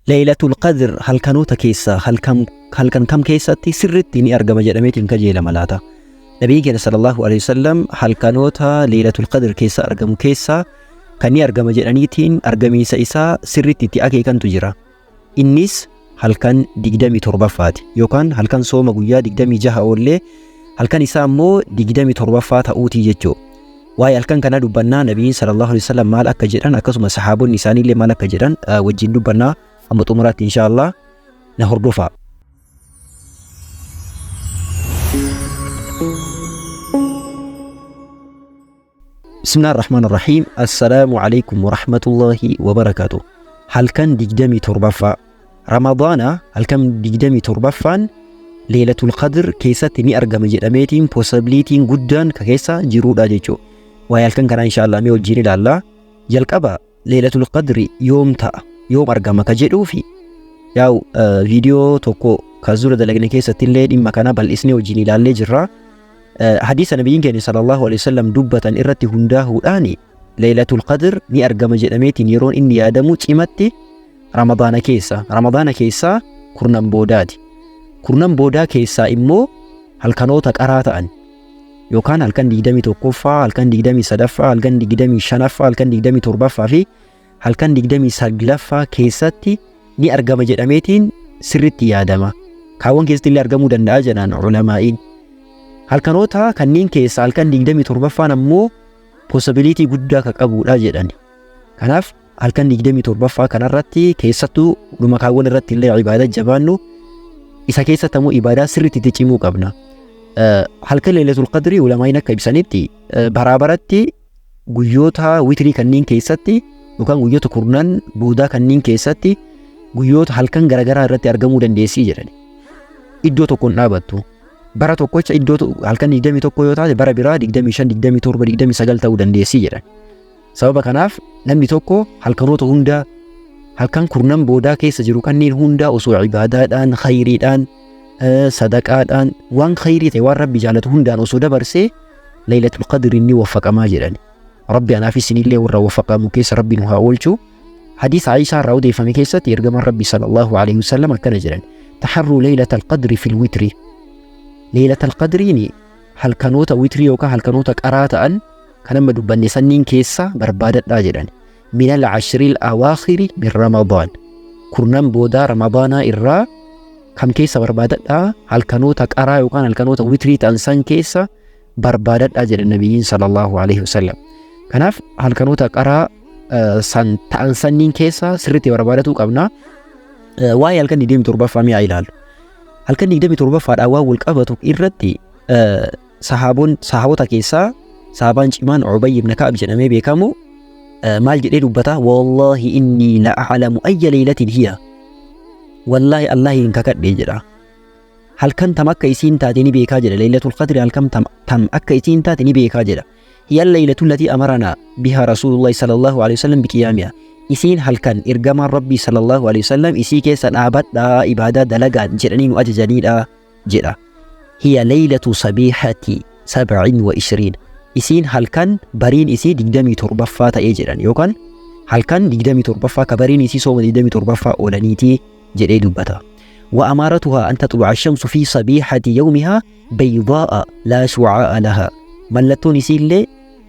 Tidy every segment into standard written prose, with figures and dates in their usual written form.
Laylatul Qadr halkanoota keessaa halkan kam keessatti sirritti ni argama jedhameetiin kajeelama laata. Nabiin keenya sallallahu alaihi wasallam halkanoota Laylatul Qadr keessa argamu keessaa kan ni argama jedhaniitiin argamiisa isaa sirritti itti akeekantu jira. Innis halkan 27ffaati yookaan halkan sooma guyyaa 26 oollee halkan isaa immoo 27ffaa ta'uutii jechuudha. Waa'ee halkan kana dubbannaa Nabiin sallallahu alaihi wasallam maal akka jedhan akkasuma sahaabonni isaaniillee maal akka jedhan wajjin dubbannaa amma xumuraatti inshallah na hordofaa. Bismillahir Rahmanir Rahim. Assalamu alaikum warahmatullahi wabarakatuh. Halkan 27ffaa Ramadaana halkan 27ffaan Laylatul Qadr keessatti ni argama jedhameetiin possibilitiin guddaan ka keessa jiruudha jechuudha. Waa'ee halkan kana inshallah mee wajjin ilaalla. Jalqaba Laylatul Qadr yoom ta'a yoom argama ka jedhuufi yaa'u viidiyoo tokko ka zura dalagne keessatti illee dhimma kana bal'isnee wajjin ilaallee jirra. Hadiisa Nabiin keenya sallallahu alaihi wasallam dubbatan irratti hundaa'uudhaan Laylatul Qadr ni argama jedhameetiin yeroon inni yaadamu cimatti Ramadaana keessa kurnan boodaati. Kurnan boodaa keessaa immoo halkanoota qaraa ta'an yookaan halkan 21ffaa, halkan 23ffaa, halkan 25ffaa, halkan 27ffaa fi halkan 29ffaa keessatti ni argama jedhameetiin sirritti yaadama. Kaawwan keessatti illee argamuu danda'a jedhan ulamaa'iin. Halkanoota kanneen keessa halkan 27ffaan ammoo possibility guddaa ka qabuudha jedhan. Kanaaf halkan 27ffaa kanarratti keessattuu dhuma kaawwan irratti illee ibaadaa jabaannu isa keessatti ammoo ibaadaa sirriitti itti cimuu qabna. Halkan Laylatul Qadri ulamaa'iin akka ibsanitti baraabaratti guyyoota witrii kanneen keessatti yookaan guyyoota kurnan boodaa kanneen keessatti guyyoota halkan garagaraa irratti argamuu dandeessii jedhan. Iddoo tokkoon dhaabattu. Bara tokkocha iddoo halkan 21 yoo taate bara biraa 25, 27, 29 ta'uu dandeessii jedhan. Sababa kanaaf namni tokko halkanoota hunda halkan kurnan boodaa keessa jiru kanneen hunda osoo ibaadaadhaan, khayriidhaan, sadaqaadhaan waan khayrii ta'e waan Rabbi jaalatu hundaan osoo dabarsee Laylatul Qadr ni waffaqamaa jedhan. Rabbi anaaf isinillee warra waffaqamu keessa Rabbi nu haa oolchu. Hadiisa Aishaa irraa odeeffame keessatti ergamaan Rabbi sallallahu alaihi wasallam akkana jedhan: taharru Laylatul Qadri fil witri. Laylatul Qadriin halkanoota witrii yookaan halkanoota qaraa ta'an kan amma dubbanne sanniin keessa barbaadadhaa jedhan. Min al-ashril awaakhiri min Ramadaan. Kurnan boodaa Ramadaanaa irraa kam keessa barbaadadhaa? Halkanoota qaraa yookaan halkanoota witrii ta'an san keessa barbaadadhaa jedhan Nabiyyiin sallallahu alaihi wasallam. Kanaaf halkanoota qaraa san ta'an sanniin keessa sirriitti barbaadachuu qabna. Waa'ee halkan 27ffaa mi'a ilaalu. Halkan 27ffaadhaa waan wal qabatu irratti sahaabota keessaa sahabaan cimaan Ubay ibn Ka'ab jedhamee beekamu maal jedhee dubbata? Wallahi inni la a'lamu ayya laylatin hiya. Wallahi Allahin kakadhee jedha. Halkan tam akka isiin taate ni beekaa jedha. Laylatul Qadri halkan tam akka isiin taate ni beekaa jedha. Hiya laylatul lati amarana biha Rasulullah sallallahu alaihi wasallam biqiyaamiha. Isiin halkan ergamaan Rabbi sallallahu alaihi wasallam isii keessa dhaabadhaa ibaadaa dalagaa jedhanii nu ajajaniidha jedha. Hiya laylatu sabihati 27. Isiin halkan bariin isii 27ffaa ta'ee jedhan yookaan halkan 27ffaa ka bariin isii sooma 27ffaa oolaniitii jedhee dubbata. Wa amaratuha an tatlu'a ash-shamsu fi sabihati yawmiha baydaa'a la shu'aa'a laha. Mallattoon isiillee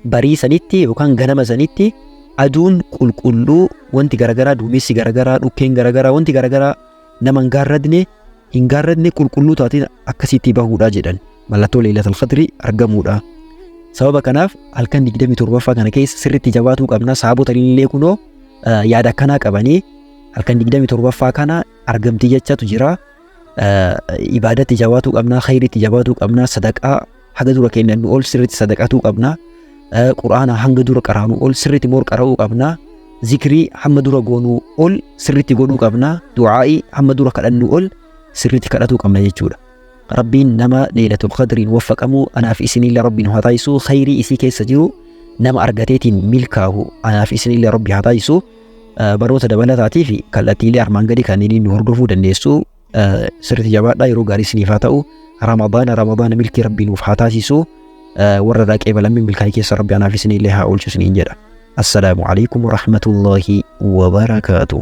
barii sanitti yookaan ganama sanitti aduun qulqulluu wanti garagaraa duumessi garagaraa dhukkeen garagaraa wanti garagaraa nama hin gaarradne qulqulluu taatiin akkasitti bahuudha jedhan. Mallattoo Laylatul Qadri argamuudha. Sababa kanaaf halkan 27ffaa kana keessa sirriitti jabaatuu qabna. Sahaabota illee kunoo yaada akkanaa qabanii halkan 27ffaa kana argamtii jechatu jira. Ibaadatti jabaatuu qabna, khayriitti jabaatuu qabna, sadaqaa haga dura kennan ol sirriitti sadaqatuu qabna. Quraana hanga dura qaraanu ol sirriitti moor qara'uu qabna. Zikrii hamma dura goonuu ol sirriitti godhuu qabna. Du'aa'ii hamma dura kadhannu ol sirriitti kadhatuu qabna jechuudha. Rabbiin nama Laylatul Qadriin waffaqamu anaaf isinillee Rabbiin haa taasisu. Khayrii isii keessa jiru nama argateetiin milkaahu anaaf isinillee Rabbi haa taasisu. Baroota dabalataatii fi kallattiilee armaan gadi kanneen nu hordofuu dandeessu. Sirriitti jabaadhaa, yeroo gaarii isiniif haa ta'u. Ramadaana milkii Rabbii nuuf haa taasisu. warra dhaqee balamii milkaa'ii keessa Rabbi anaaf isinillee haa oolchu isiniin jedha. Assalaamu alaikum wa rahmatullahi wa barakaatuh.